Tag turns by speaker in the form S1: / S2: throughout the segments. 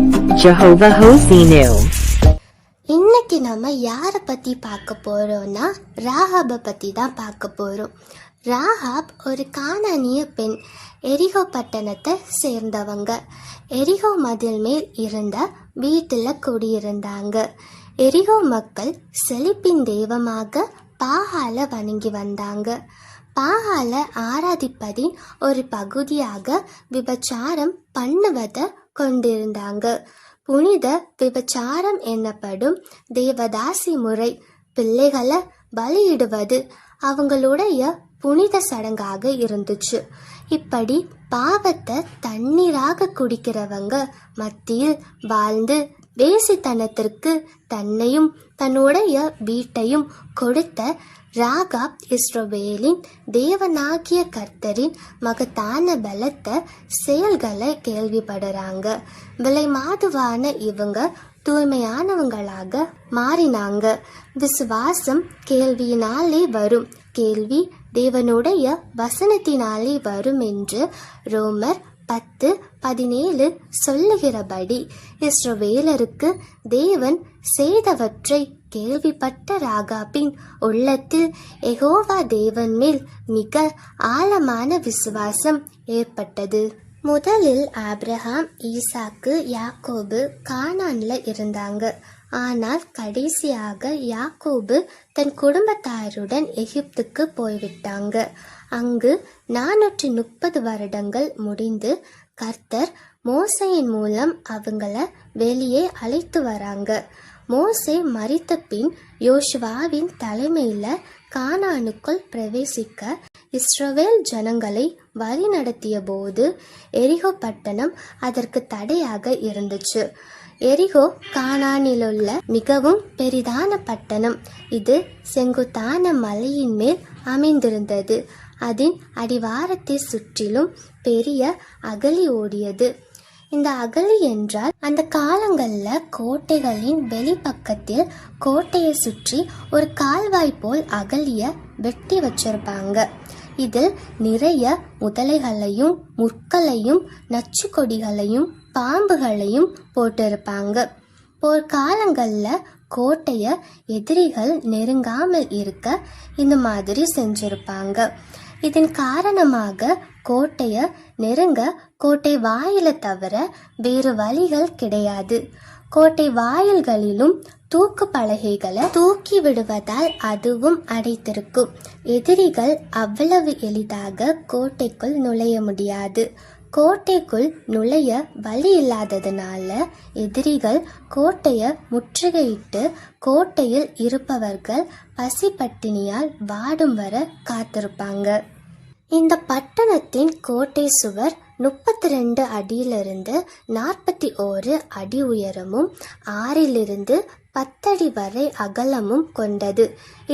S1: Jehovah Hosinu.
S2: இன்னைக்கு நம்ம யாரை பத்தி பார்க்க போறோம்னா ராகாபை பத்தி தான் பார்க்க போறோம். ராகாப் ஒரு கானானிய பெண். எரிகோ பட்டணத்தை சேர்ந்தவங்க. எரிகோ மதில் மேல் இருந்த வீட்டுல குடியிருந்தாங்க. எரிகோ மக்கள் செழிப்பின் தெய்வமாக பாகால வணங்கி வந்தாங்க. பாகால ஆராதிப்பதின் ஒரு பகுதியாக விபச்சாரம் பண்ணுவதை கொண்டிருந்தாங்க. புனித விபச்சாரம் என்னப்படும் தேவதாசி முறை, பிள்ளைகளை பலியிடுவது அவங்களுடைய புனித சடங்காக இருந்துச்சு. இப்படி பாவத்தை தண்ணீராக குடிக்கிறவங்க மத்தியில் வாழ்ந்து வேசித்தனத்திற்கு தன்னையும் தன்னுடைய வீட்டையும் கொடுத்த ராகாப் இஸ்ரவேலின் தேவனாகிய கர்த்தரின் மகத்தான பலத்த செயல்களை கேள்விப்படுறாங்க. விலை மாதுவான இவங்க தூய்மையானவங்களாக மாறினாங்க. விசுவாசம் கேள்வியினாலே வரும், கேள்வி தேவனுடைய வசனத்தினாலே வரும் என்று ரோமர் 10:17 சொல்லுகிறபடி இஸ்ரவேலருக்கு தேவன் செய்தவற்றை கேள்விப்பட்ட ராகாபின் உள்ளத்தில் யெகோவா தேவன் மேல் மிக ஆழமான விசுவாசம் ஏற்பட்டது. முதலில் ஆபிரகாம், ஈசாக்கு, யாக்கோபு கானான்ல இருந்தாங்க. ஆனால் கடைசியாக யாக்கோபு தன் குடும்பத்தாருடன் எகிப்துக்கு போய்விட்டாங்க. அங்கு 430 வருடங்கள் முடிந்து கர்த்தர் மோசையின் மூலம் அவங்கள வெளியே அழைத்து வராங்க. மோசே மரித்த பின் யோசுவாவின் தலைமையில கானானுக்குள் பிரவேசிக்க இஸ்ரவேல் ஜனங்களை வழி நடத்திய போது எரிகோ பட்டணம் அதற்கு தடையாக இருந்துச்சு. எரிகோ கானானிலுள்ள மிகவும் பெரிதான பட்டணம். இது செங்குத்தான மலையின் மேல் அமைந்திருந்தது. அதன் அடிவாரத்தை சுற்றிலும் பெரிய அகழி ஓடியது. இந்த அகழி என்றால் அந்த காலங்கள்ல கோட்டைகளின் வெளிப்பக்கத்தில் கோட்டையை சுற்றி ஒரு கால்வாய் போல் அகழிய வெட்டி வச்சிருப்பாங்க. இதில் நிறைய முதலைகளையும் முற்களையும் நச்சு கொடிகளையும் பாம்புகளையும் போட்டிருப்பாங்க. போர்க்காலங்கள்ல கோட்டைய எதிரிகள் நெருங்காமல் இருக்க இந்த மாதிரி செஞ்சிருப்பாங்க. இதன் காரணமாக கோட்டைய நெருங்க கோட்டை வாயில தவிர வேறு வழிகள் கிடையாது. கோட்டை வாயில்களிலும் தூக்கு பலகைகளை தூக்கி விடுவதால் அதுவும் அடைத்திருக்கும். எதிரிகள் அவ்வளவு எளிதாக கோட்டைக்குள் நுழைய முடியாது. கோட்டைக்குள் நுழைய வழி இல்லாததுனால எதிரிகள் கோட்டையை முற்றுகையிட்டு கோட்டையில் இருப்பவர்கள் பசி பட்டினியால் வாடும் வர காத்திருப்பாங்க. இந்த பட்டணத்தின் கோட்டை சுவர் 32 அடியிலிருந்து 41 அடி உயரமும் 6 10 அடி வரை அகலமும் கொண்டது.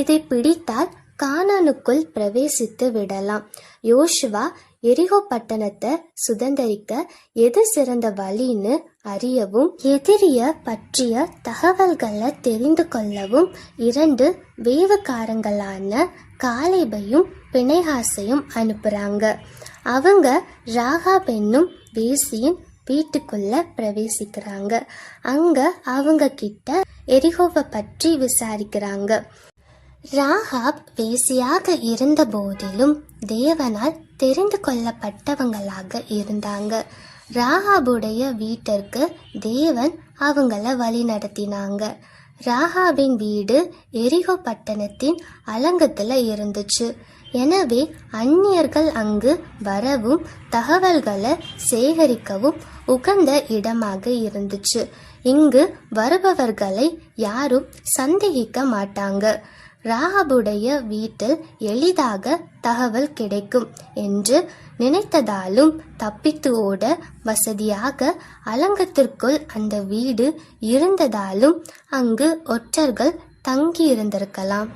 S2: இதை பிடித்தால் கானானுக்குள் பிரவேசித்து விடலாம். யோசுவா எரிகோ பட்டணத்தை சுதந்தரிக்க எது சிறந்த வழின்னு அறியவும் எதிரிய பற்றிய தகவல்களை தெரிந்து கொள்ளவும் 2 வேவுக்காரங்களான காலேபையும் பிணைகாசையும் அனுப்புறாங்க. அவங்க ராகாப் என்னும் வேசியின் வீட்டுக்குள்ள பிரவேசிக்கிறாங்க. அங்க அவங்க கிட்ட எரிகோவை பற்றி விசாரிக்கிறாங்க. ராகாப் வேசியாக இருந்த போதிலும் தேவனால் தெரிந்து கொள்ளப்பட்டவங்களாக இருந்தாங்க. ராகாபுடைய வீட்டிற்கு தேவன் அவங்கள வழி நடத்தினாங்க. ராகாபின் வீடு எரிகோ பட்டணத்தின் அலங்கத்துல இருந்துச்சு. எனவே அந்நியர்கள் அங்கு வரவும் தகவல்களை சேகரிக்கவும் உகந்த இடமாக இருந்துச்சு. இங்கு வருபவர்களை யாரும் சந்தேகிக்க மாட்டாங்க. ராகாபுடைய வீட்டில் எளிதாக தகவல் கிடைக்கும் என்று நினைத்ததாலும் தப்பித்து ஓட வசதியாக அலங்கத்திற்குள் அந்த வீடு இருந்ததாலும் அங்கு ஒற்றர்கள் தங்கியிருந்திருக்கலாம்.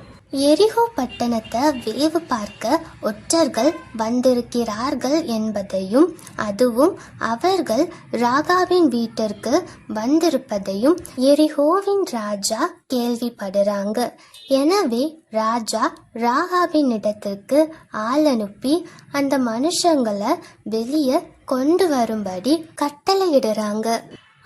S2: எரிகோ பட்டணத்தை வேவு பார்க்க ஒற்றர்கள் வந்திருக்கிறார்கள் என்பதையும் அதுவும் அவர்கள் ராகாவின் வீட்டிற்கு வந்திருப்பதையும் எரிகோவின் ராஜா கேள்விப்படுறாங்க. எனவே ராஜா ராகாவின் இடத்திற்கு ஆள் அனுப்பி அந்த மனுஷங்களை வெளியே கொண்டு வரும்படி கட்டளையிடுறாங்க.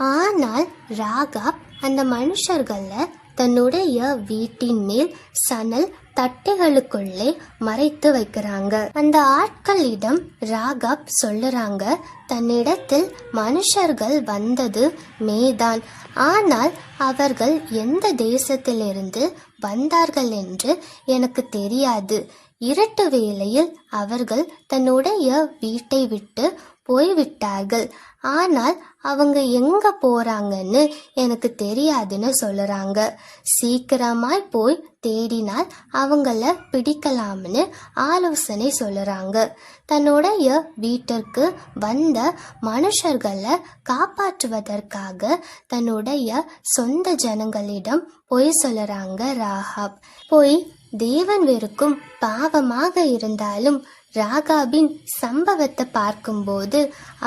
S2: ஆனால் ராகாப் அந்த மனுஷர்களை தன்னுடைய வீட்டின் மேல் சணல் தட்டைகளுக்குள்ளே மறைத்து வைக்கிறாங்க. அந்த ஆட்களிடம் ராகாப் சொல்லுறாங்க, தன்னிடத்தில் மனுஷர்கள் வந்தது மேதான், ஆனால் அவர்கள் எந்த தேசத்திலிருந்து வந்தார்கள் என்று எனக்கு தெரியாது. இருட்டு வேளையில் அவர்கள் தன்னுடைய வீட்டை விட்டு போய்விட்டார்கள், ஆனால் அவங்க எங்க போறாங்கன்னு எனக்கு தெரியாதுன்னு சொல்லுறாங்க. சீக்கிரமாய் போய் தேடினால் அவங்கள பிடிக்கலாம்னு ஆலோசனை சொல்லுறாங்க. தன்னுடைய வீட்டிற்கு வந்த மனுஷர்களை காப்பாற்றுவதற்காக தன்னுடைய சொந்த ஜனங்களிடம் பொய் சொல்லுறாங்க ராகாப். பொய் தேவன் வெறுக்கும் பாவமாக இருந்தாலும் ராகாபின் சம்பவத்தை பார்க்கும்போது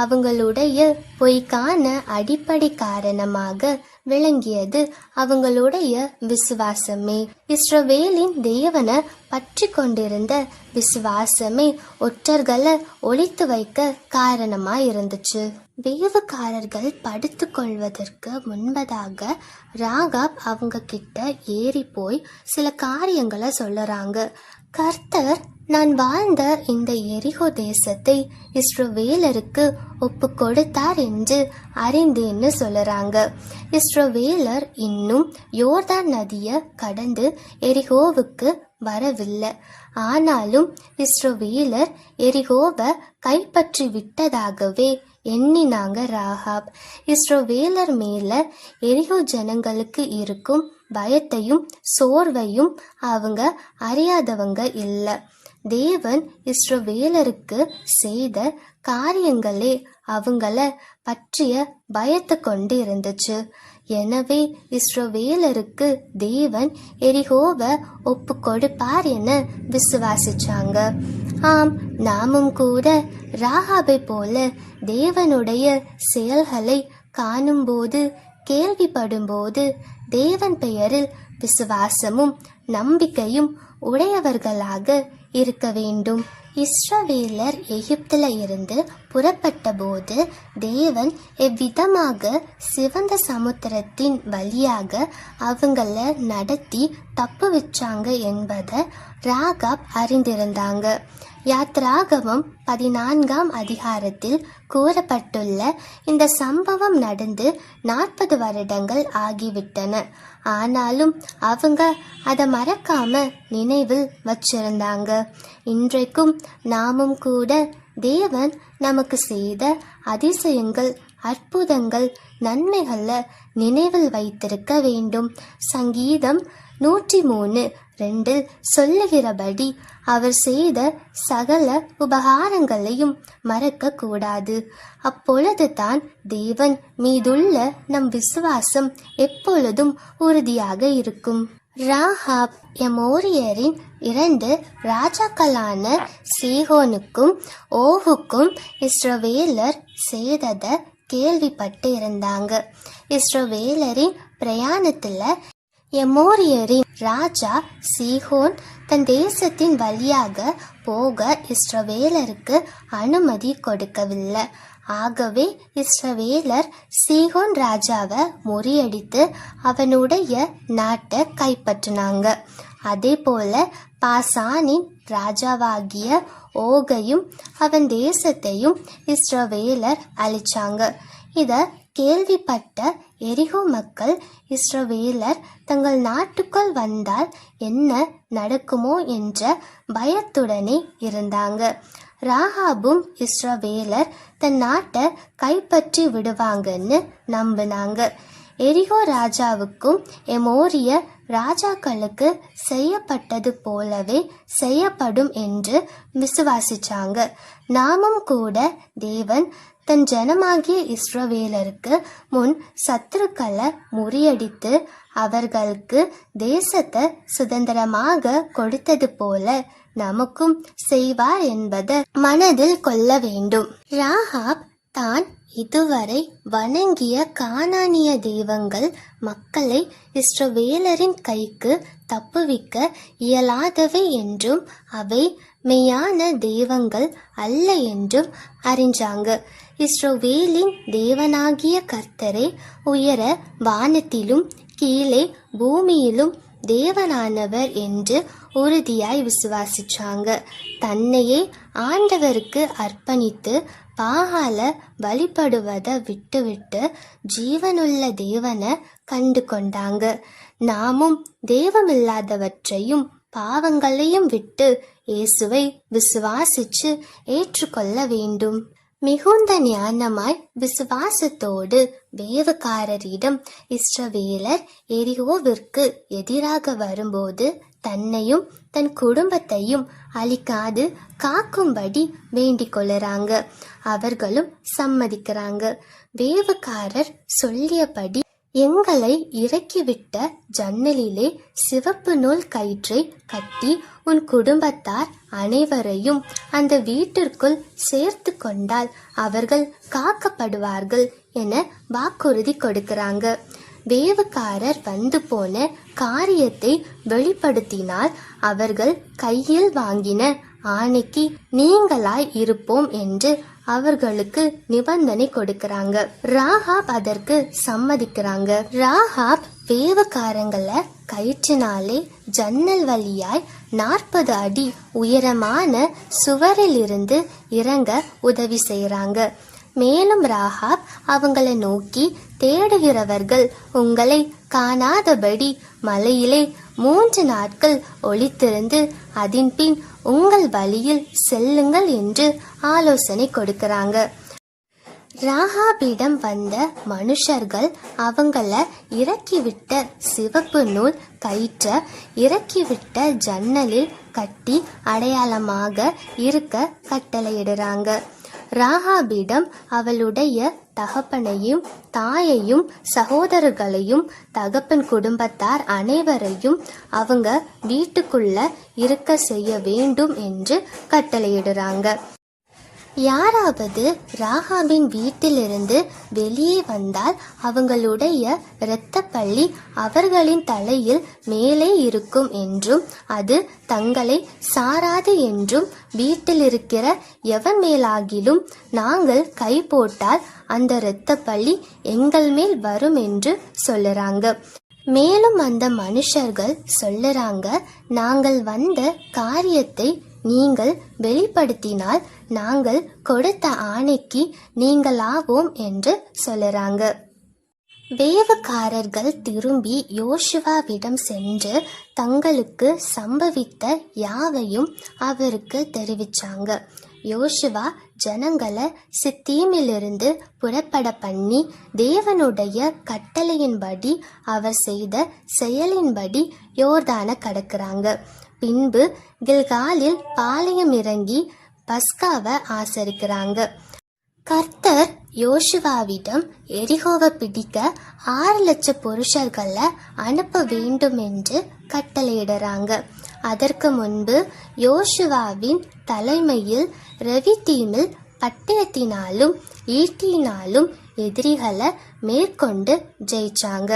S2: அவங்களுடைய பொய்க்கான அடிப்படை காரணமாக விளங்கியது அவங்களுடைய விசுவாசமே. இஸ்ரவேலின் தேவனை பற்றி கொண்டிருந்த விசுவாசமே ஒற்றர்களை ஒளித்து வைக்க காரணமா இருந்துச்சு. வேவுக்காரர்கள் படுத்து கொள்வதற்கு முன்பதாக ராகாப் அவங்க கிட்ட ஏறி போய் சில காரியங்களை சொல்லுறாங்க. கர்த்தர் நான் வாழ்ந்த இந்த எரிகோ தேசத்தை இஸ்ரவேலருக்கு ஒப்பு கொடுத்தார் என்று அறிந்தேன்னு சொல்லுறாங்க. இஸ்ரவேலர் இன்னும் யோர்தான் நதியை கடந்து எரிகோவுக்கு வரவில்லை. ஆனாலும் இஸ்ரவேலர் எரிகோவை கைப்பற்றி விட்டதாகவே எண்ணினாங்க ராகாப். இஸ்ரவேலர் மேல எரிகோ ஜனங்களுக்கு இருக்கும் பயத்தையும் சோர்வையும் அவங்க அறியாதவங்க இல்லை. தேவன் இஸ்ரவேலருக்கு செய்த காரியங்களே அவங்கள பற்றிய பயத்தை கொண்டு இருந்துச்சு. எனவே இஸ்ரவேலருக்கு தேவன் எரிகோவை ஒப்பு கொடுப்பார் என விசுவாசிச்சாங்க. ஆம், நாமும் கூட ராகாபை போல தேவனுடைய செயல்களை காணும்போது கேள்விப்படும்போது தேவன் பெயரில் விசுவாசமும் நம்பிக்கையும் உடையவர்களாக இருக்க வேண்டும். இஸ்ரவேலர் எகிப்தில இருந்து புறப்பட்ட போது தேவன் எவ்விதமாக சிவந்த சமுத்திரத்தின் வழியாக அவங்கள நடத்தி தப்புவிச்சாங்க என்பதை ராகாப் அறிந்திருந்தாங்க. யாத்ராகமம் 14ஆம் அதிகாரத்தில் கூறப்பட்டுள்ள இந்த சம்பவம் நடந்து 40 வருடங்கள் ஆகிவிட்டன. ஆனாலும் அவங்க அதை மறக்காம நினைவில் வச்சிருந்தாங்க. இன்றைக்கும் நாமும் கூட தேவன் நமக்கு செய்த அதிசயங்கள் அற்புதங்கள் நன்மைகளை நினைவில் வைத்திருக்க வேண்டும். சங்கீதம் 103:2 சொல்லுகிறபடி அவர் செய்த சகல உபகாரங்களையும் மறக்க கூடாது. அப்பொழுது தான் தேவன் மீதுள்ள நம் விசுவாசம் எப்பொழுதும் உறுதியாக இருக்கும். ராகாப் எமோரியரின் 2 ராஜாக்களான சீகோனுக்கும் ஓகுக்கும் இஸ்ரவேலர் செய்ததை கேள்விப்பட்டு இருந்தாங்க. இஸ்ரவேலரின் பிரயாணத்துல எமோரியரின் ராஜா சீகோன் தன் தேசத்தின் வழியாக போக இஸ்ரவேலருக்கு அனுமதி கொடுக்கவில்லை. ஆகவே இஸ்ரவேலர் சீகோன் ராஜாவை முறியடித்து அவனுடைய நாட்டை கைப்பற்றினாங்க. அதே போல பாசானின் ராஜாவாகிய ஓகையும் அவன் தேசத்தையும் இஸ்ரவேலர் அழிச்சாங்க. இத கேள்விப்பட்ட எரிகோ மக்கள் இஸ்ரவேலர் தங்கள் நாட்டுக்குள் வந்தால் என்ன நடக்குமோ என்ற பயத்துடனே இருந்தாங்க. ராகாபும் இஸ்ரவேலர் தன் நாட்டை கைப்பற்றி விடுவாங்கன்னு நம்பினாங்க. எரிகோ ராஜாவுக்கும் எமோரிய ராஜாக்களுக்கு செய்யப்பட்டது போலவே செய்யப்படும் என்று விசுவாசிச்சாங்க. நாமும் கூட தேவன் தன் ஜனமாகிய இஸ்ரவேலருக்கு முன் சத்துருக்களை முறியடித்து அவர்களுக்கு தேசத்தை சுதந்திரமாக கொடுத்தது போல நமக்கும் செய்வார் என்பதை மனதில் கொள்ள வேண்டும். ராகாப் தான் இதுவரை வணங்கிய கானானிய தெய்வங்கள் மக்களை இஸ்ரவேலரின் கைக்கு தப்புவிக்க இயலாதவை என்றும் அவை மெய்யான தெய்வங்கள் அல்ல என்றும் அறிஞ்சாங்க. இஸ்ரவேலின் தேவனாகிய கர்த்தரே உயர வானத்திலும் கீழே பூமியிலும் தேவனானவர் என்று உறுதியாய் விசுவாசிச்சாங்க. தன்னையே ஆண்டவருக்கு அர்ப்பணித்து பாகால வழிபடுவதை விட்டுவிட்டு ஜீவனுள்ள தேவனை கண்டு கொண்டாங்க. நாமும் தெய்வமில்லாதவற்றையும் பாவங்களையும் விட்டு இயேசுவை விசுவாசிச்சு ஏற்றுக்கொள்ள வேண்டும். மிகுந்த ஞானமாய் விசுவாசத்தோடு வேவுக்காரரிடம் இஸ்ரவேலர் எரிகோவிற்கு எதிராக வரும்போது தன்னையும் தன் குடும்பத்தையும் அழிக்காது காக்கும்படி வேண்டிக் கொள்ளுறாங்க. அவர்களும் சம்மதிக்கிறாங்க. வேவுக்காரர் சொல்லியபடி எங்களை இறக்கிவிட்ட ஜன்னலிலே சிவப்பு நூல் கயிற்றை கட்டி உன் குடும்பத்தார் அனைவரையும் அந்த வீட்டிற்குள் சேர்த்து கொண்டால் அவர்கள் காக்கப்படுவார்கள் என வாக்குறுதி கொடுக்கிறாங்க. வேவுக்காரர் வந்து போன காரியத்தை வெளிப்படுத்தினால் அவர்கள் கையில் வாங்கின ஆணைக்கு நீங்களாய் இருப்போம் என்று அவர்களுக்கு நிபந்தனை கொடுக்கறாங்க. ராகாப் அதற்கு சம்மதிக்கிறாங்க. ராகாப் வேவுக்காரங்களை கயிற்றினாலே ஜன்னல் வழியாய் 40 அடி உயரமான சுவரில் இருந்து இறங்க உதவி செய்யறாங்க. மேலும் ராகாப் அவங்களை நோக்கி, தேடுகிறவர்கள் உங்களை காணாதபடி மலையிலே 3 நாட்கள் ஒளித்திருந்து அதன்பின் உங்கள் வழியில் செல்லுங்கள் என்று ஆலோசனை கொடுக்கறாங்க. ராகாபிடம் வந்த மனுஷர்கள் அவங்கள இறக்கிவிட்ட சிவப்பு நூல் கயிற்ற இறக்கிவிட்ட ஜன்னலில் கட்டி அடையாளமாக இருக்க கட்டளையிடுறாங்க. ராகாபிடம் அவளுடைய தகப்பனையும் தாயையும் சகோதரர்களையும் தகப்பன் குடும்பத்தார் அனைவரையும் அவங்க வீட்டுக்குள்ள இருக்க செய்ய வேண்டும் என்று கட்டளையிடுறாங்க. யாராவது ராகாபின் வீட்டிலிருந்து வெளியே வந்தால் அவங்களுடைய இரத்தப்பள்ளி அவர்களின் தலையில் மேலே இருக்கும் என்றும் அது தங்களை சாராது என்றும் வீட்டில் இருக்கிற எவன் மேலாகிலும் நாங்கள் கை போட்டால் அந்த இரத்தப்பள்ளி எங்கள் மேல் வரும் என்று சொல்லுறாங்க. மேலும் அந்த மனுஷர்கள் சொல்லுறாங்க, நாங்கள் வந்த காரியத்தை நீங்கள் வெளிப்படுத்தினால் நாங்கள் கொடுத்த ஆணைக்கு நீங்களாவோம் என்று சொல்லுறாங்க. வேவுக்காரர்கள் திரும்பி யோசுவாவிடம் சென்று தங்களுக்கு சம்பவித்த யாவையும் அவருக்கு தெரிவிச்சாங்க. யோசுவா ஜனங்களை சித்தீமிலிருந்து புறப்பட பண்ணி தேவனுடைய கட்டளையின்படி அவர் செய்த செயலின்படி யோர்தானை கடக்குறாங்க. பின்பு கில்காலில் பாளையம் இறங்கி பஸ்காவை ஆசரிக்கிறாங்க. கர்த்தர் யோசுவாவிடம் எரிகோவை பிடிக்க 6 லட்சம் புருஷர்களை அனுப்ப வேண்டும் என்று கட்டளையிடுறாங்க. அதற்கு முன்பு யோசுவாவின் தலைமையில் ரெவிதீமில் பட்டயத்தினாலும் ஈட்டினாலும் எதிரிகளை மேற்கொண்டு ஜெயிச்சாங்க.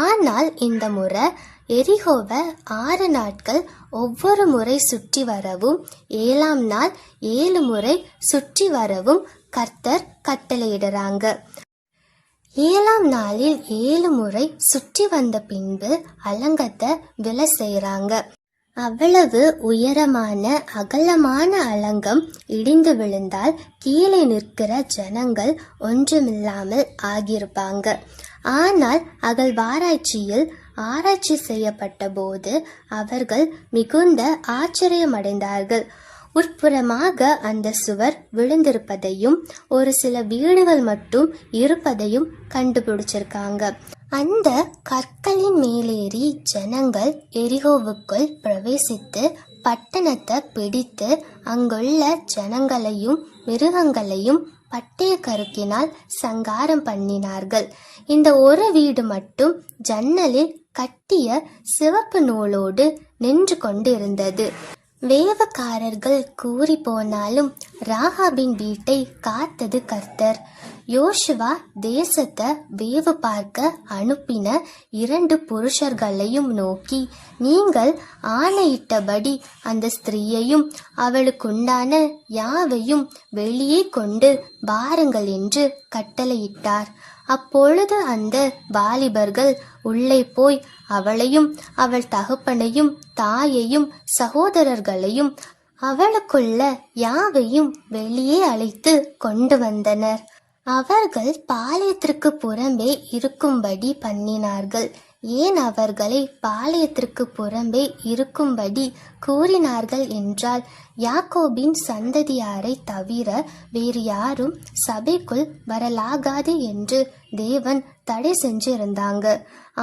S2: ஆனால் இந்த முறை எரிகோவை 6 நாட்கள் ஒவ்வொரு முறை சுற்றி வரவும் 7ஆம் நாள் 7 முறை சுற்றி வரவும் கர்த்தர் கட்டளையிடுறாங்க. 7ஆம் நாளில் 7 முறை சுற்றி வந்த பின்பு அலங்கத்தை விலை செய்யறாங்க. அவ்வளவு உயரமான அகலமான அலங்கம் இடிந்து விழுந்தால் கீழே நிற்கிற ஜனங்கள் ஒன்றுமில்லாமல் ஆகியிருப்பாங்க. ஆனால் அகழ்வாராய்ச்சியில் ஆராய்ச்சி செய்யப்பட்ட போது அவர்கள் மிகுந்த ஆச்சரியமடைந்தார்கள். உட்புறமாக அந்த சுவர் விழுந்திருப்பதையும் ஒரு சில வீடுகள் மட்டும் இருப்பதையும் கண்டுபிடிச்சிருக்காங்க. அந்த கற்களின் மேலேறி ஜனங்கள் எரிகோவுக்குள் பிரவேசித்து பட்டணத்தை பிடித்து அங்குள்ள ஜனங்களையும் மிருகங்களையும் பட்டய கருக்கினால் சங்காரம் பண்ணினார்கள். இந்த ஒரு வீடு மட்டும் ஜன்னலில் கட்டிய சிவப்பு நூலோடு நின்று கொண்டு இருந்தது. வேவுக்காரர்கள் கூறி போனாலும் ராகாபின் வீட்டை காத்தது கர்த்தர். யோசுவா தேசத்தை வேவு பார்க்க அனுப்பின 2 புருஷர்களையும் நோக்கி, நீங்கள் ஆணையிட்டபடி அந்த ஸ்திரீயையும் அவளுக்குண்டான யாவையும் வெளியே கொண்டு வாருங்கள் என்று கட்டளையிட்டார். அப்பொழுது அந்த வாலிபர்கள் உள்ளே போய் அவளையும் அவள் தகப்பனையும் தாயையும் சகோதரர்களையும் அவளுக்குள்ள யாவையும் வெளியே அழைத்து கொண்டு வந்தனர். அவர்கள் பாளையத்திற்கு புறம்பே இருக்கும்படி பண்ணினார்கள். ஏன் அவர்களை பாளையத்திற்கு புறம்பே இருக்கும்படி கூறினார்கள் என்றால், யாக்கோபின் சந்ததியாரை தவிர வேறு யாரும் சபைக்குள் வரலாகாது என்று தேவன் தடை செஞ்சிருந்தாங்க.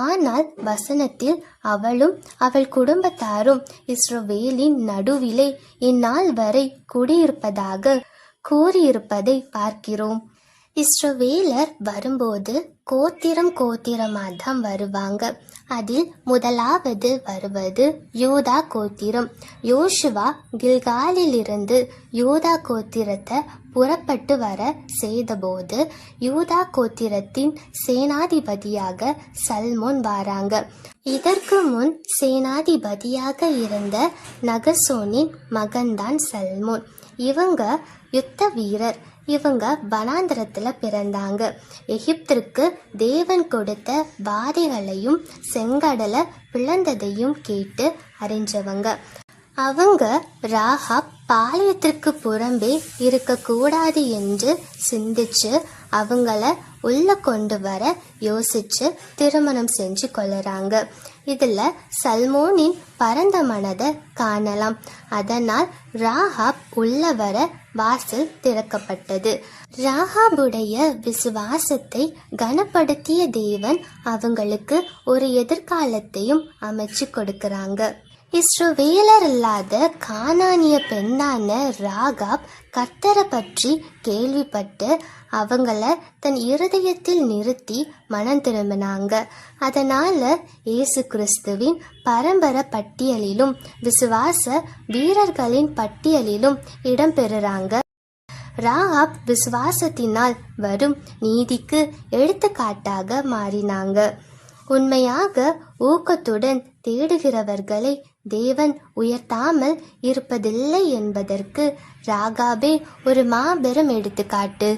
S2: ஆனால் வசனத்தில் அவளும் அவள் குடும்பத்தாரும் இஸ்ரவேலின் நடுவிலே இந்நாள் வரை குடியிருப்பதாக கூறியிருப்பதை பார்க்கிறோம். இஸ்ரவேலர் வரும்போது கோத்திரமாதான் வருவாங்க. அதில் முதலாவது வருவது யூதா கோத்திரம். யோசுவா கில்காலிலிருந்து யூதா கோத்திரத்தை புறப்பட்டு வர செய்தபோது யூதா கோத்திரத்தின் சேனாதிபதியாக சல்மோன் வாராங்க. இதற்கு முன் சேனாதிபதியாக இருந்த நகசோனின் மகன்தான் சல்மோன். இவங்க யுத்த வீரர். இவங்க வனாந்தரத்துல பிறந்தாங்க. எகிப்திற்கு தேவன் கொடுத்த வாதைகளையும் செங்கடலை பிளந்ததையும் கேட்டு அறிஞ்சவங்க. அவங்க ராகாப் பாளையத்திற்கு புறம்பே இருக்கக்கூடாது என்று சிந்திச்சு அவங்கள உள்ள கொண்டு வர யோசிச்சு திருமணம் செஞ்சு கொள்ளுறாங்க. இதுல சல்மோனின் பரந்த மனதை காணலாம். அதனால் ராகாப் உள்ள வர வாசல் திறக்கப்பட்டது. ராகாபுடைய விசுவாசத்தை கனப்படுத்திய தேவன் அவங்களுக்கு ஒரு எதிர்காலத்தையும் அமைச்சு கொடுக்கறாங்க. இஸ்ரவேலர் இல்லாத கானானிய பெண்ணான ராகாப் கர்த்தரை பற்றி கேள்விப்பட்டு அவங்கள தன் இருதயத்தில் நிறுத்தி மனம் திரும்பினாங்க. அதனால இயேசு கிறிஸ்துவின் பரம்பரை பட்டியலிலும் விசுவாச வீரர்களின் பட்டியலிலும் இடம்பெறுறாங்க. ராகாப் விசுவாசத்தினால் வரும் நீதிக்கு எடுத்துக்காட்டாக மாறினாங்க. உண்மையாக ஊக்கத்துடன் தேடுகிறவர்களை தேவன் உயர்த்தாமல் இருப்பதில்லை என்பதற்கு ராகாபே ஒரு மாபெரும் எடுத்துக்காட்டு.